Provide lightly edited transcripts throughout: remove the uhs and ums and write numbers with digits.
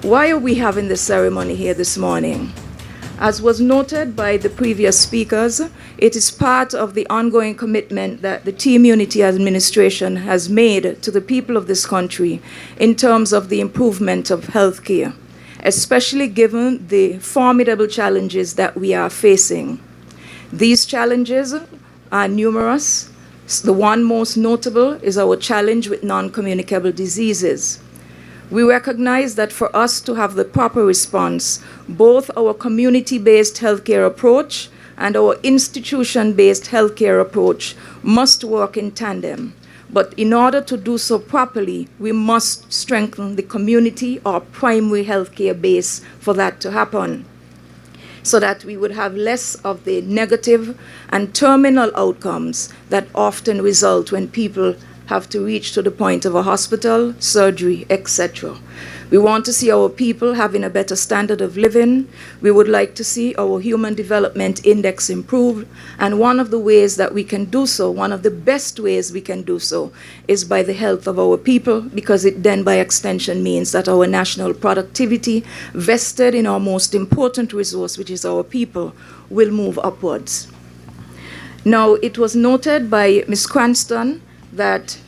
Why are we having this ceremony here this morning? As was noted by the previous speakers, it is part of the ongoing commitment that the Team Unity administration has made to the people of this country in terms of the improvement of healthcare, especially given the formidable challenges that we are facing. These challenges are numerous. The one most notable is our challenge with non-communicable diseases. We recognize that for us to have the proper response, both our community-based healthcare approach and our institution-based healthcare approach must work in tandem. But in order to do so properly, we must strengthen the community or primary healthcare base for that to happen, so that we would have less of the negative and terminal outcomes that often result when people have to reach to the point of a hospital, surgery, etc. We want to see our people having a better standard of living. We would like to see our Human Development Index improve. And one of the ways that we can do so, one of the best ways we can do so, is by the health of our people, because it then by extension means that our national productivity, vested in our most important resource, which is our people, will move upwards. Now, it was noted by Ms. Cranston that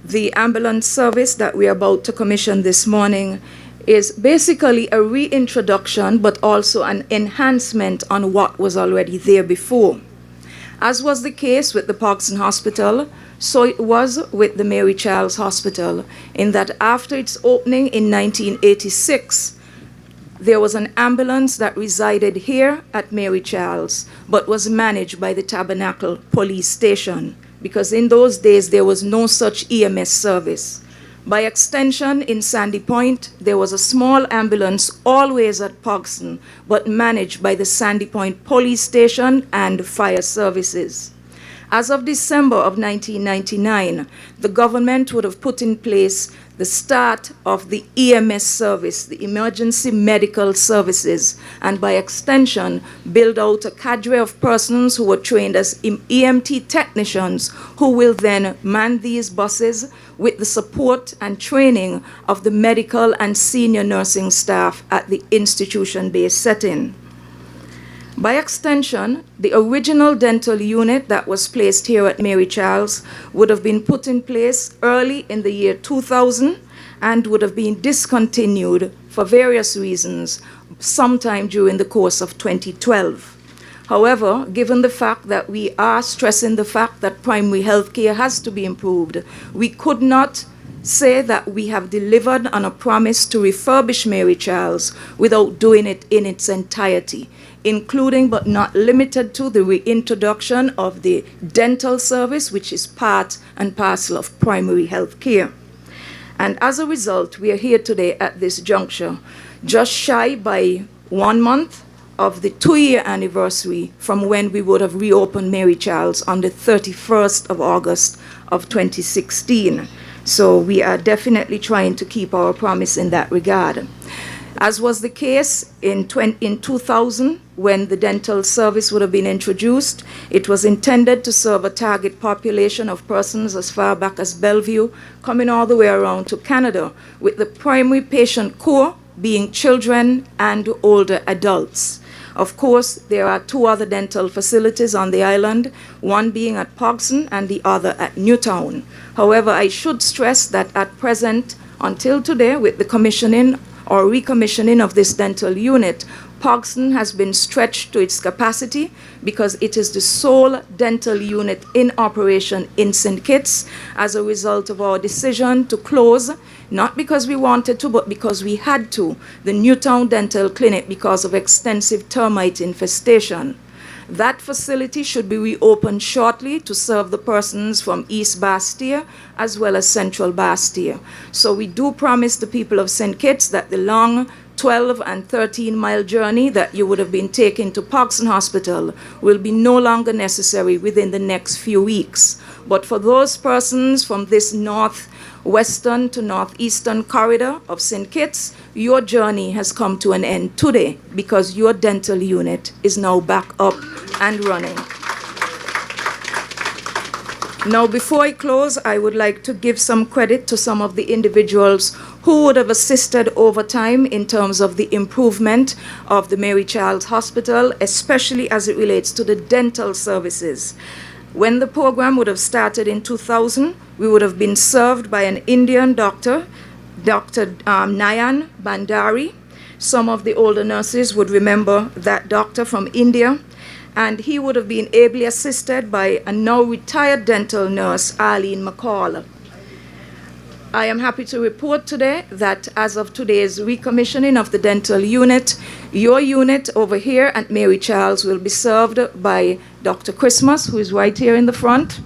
the ambulance service that we are about to commission this morning is basically a reintroduction, but also an enhancement on what was already there before. As was the case with the Pogson Hospital, so it was with the Mary Charles Hospital, in that after its opening in 1986, there was an ambulance that resided here at Mary Charles, but was managed by the Tabernacle Police Station, because in those days there was no such EMS service. By extension, in Sandy Point, there was a small ambulance always at Pogson, but managed by the Sandy Point Police Station and Fire Services. As of December of 1999, the government would have put in place the start of the EMS service, the Emergency Medical Services, and by extension, build out a cadre of persons who were trained as EMT technicians who will then man these buses with the support and training of the medical and senior nursing staff at the institution-based setting. By extension, the original dental unit that was placed here at Mary Charles would have been put in place early in the year 2000 and would have been discontinued for various reasons sometime during the course of 2012. However, given the fact that we are stressing the fact that primary health care has to be improved, we could not say that we have delivered on a promise to refurbish Mary Charles without doing it in its entirety, including but not limited to the reintroduction of the dental service, which is part and parcel of primary health care. And as a result, we are here today at this juncture, just shy by 1 month of the 2-year anniversary from when we would have reopened Mary Charles on the 31st of August of 2016. So we are definitely trying to keep our promise in that regard. As was the case in 2000, when the dental service would have been introduced, it was intended to serve a target population of persons as far back as Bellevue, coming all the way around to Canada, with the primary patient core being children and older adults. Of course, there are 2 other dental facilities on the island, one being at Pogson and the other at Newtown. However, I should stress that at present, until today, with the commissioning or recommissioning of this dental unit, Pogson has been stretched to its capacity because it is the sole dental unit in operation in St. Kitts as a result of our decision to close, not because we wanted to, but because we had to, the Newtown Dental Clinic because of extensive termite infestation. That facility should be reopened shortly to serve the persons from East Bastia as well as Central Bastia. So we do promise the people of St. Kitts that the long 12 and 13-mile journey that you would have been taking to Pogson Hospital will be no longer necessary within the next few weeks. But for those persons from this northwestern to northeastern corridor of St. Kitts, your journey has come to an end today because your dental unit is now back up and running. Now, before I close, I would like to give some credit to some of the individuals who would have assisted over time in terms of the improvement of the Mary Child's Hospital, especially as it relates to the dental services. When the program would have started in 2000, we would have been served by an Indian doctor, Dr. Nayan Bandari. Some of the older nurses would remember that doctor from India, and he would have been ably assisted by a now retired dental nurse, Arlene McCall. I am happy to report today that as of today's recommissioning of the dental unit, your unit over here at Mary Child's will be served by Dr. Christmas, who is right here in the front,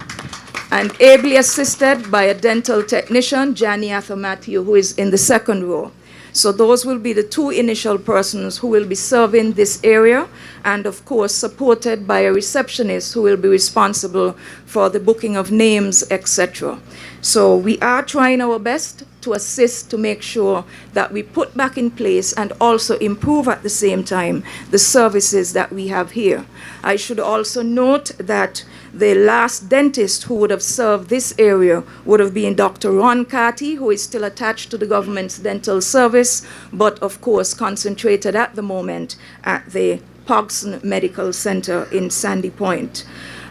and ably assisted by a dental technician, Janie Arthur Matthew, who is in the second row. So those will be the two initial persons who will be serving this area, and of course supported by a receptionist who will be responsible for the booking of names, etc. So we are trying our best to assist to make sure that we put back in place and also improve at the same time the services that we have here. I should also note that the last dentist who would have served this area would have been Dr. Ron Carty, who is still attached to the government's dental service, but of course concentrated at the moment at the Pogson Medical Center in Sandy Point.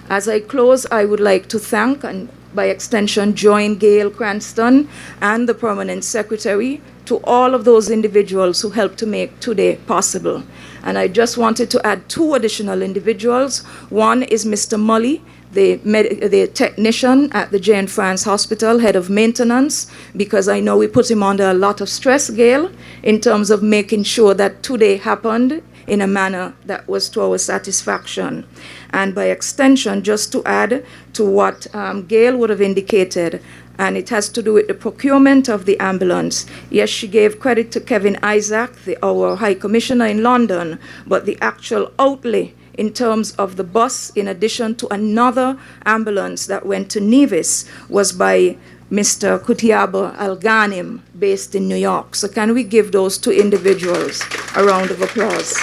As I close, I would like to thank, and by extension join Gail Cranston and the Permanent Secretary, to all of those individuals who helped to make today possible. And I just wanted to add two additional individuals. One is Mr. Mully, the technician at the Jane France Hospital, head of maintenance, because I know we put him under a lot of stress, Gail, in terms of making sure that today happened in a manner that was to our satisfaction. And by extension, just to add to what Gail would have indicated, and it has to do with the procurement of the ambulance. Yes, she gave credit to Kevin Isaac, our High Commissioner in London, but the actual outlay in terms of the bus, in addition to another ambulance that went to Nevis, was by Mr. Kutiaba Al-Ghanim, based in New York. So can we give those two individuals a round of applause?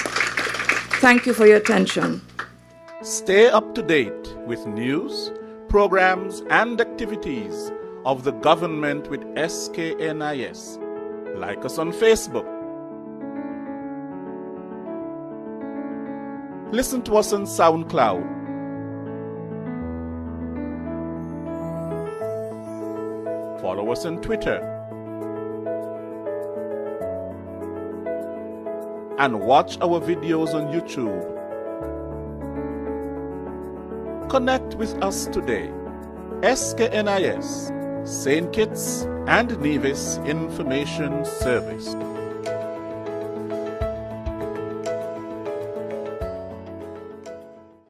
Thank you for your attention. Stay up to date with news, programs, and activities of the government with SKNIS. Like us on Facebook. Listen to us on SoundCloud. Follow us on Twitter. And watch our videos on YouTube. Connect with us today. SKNIS, St. Kitts and Nevis Information Service.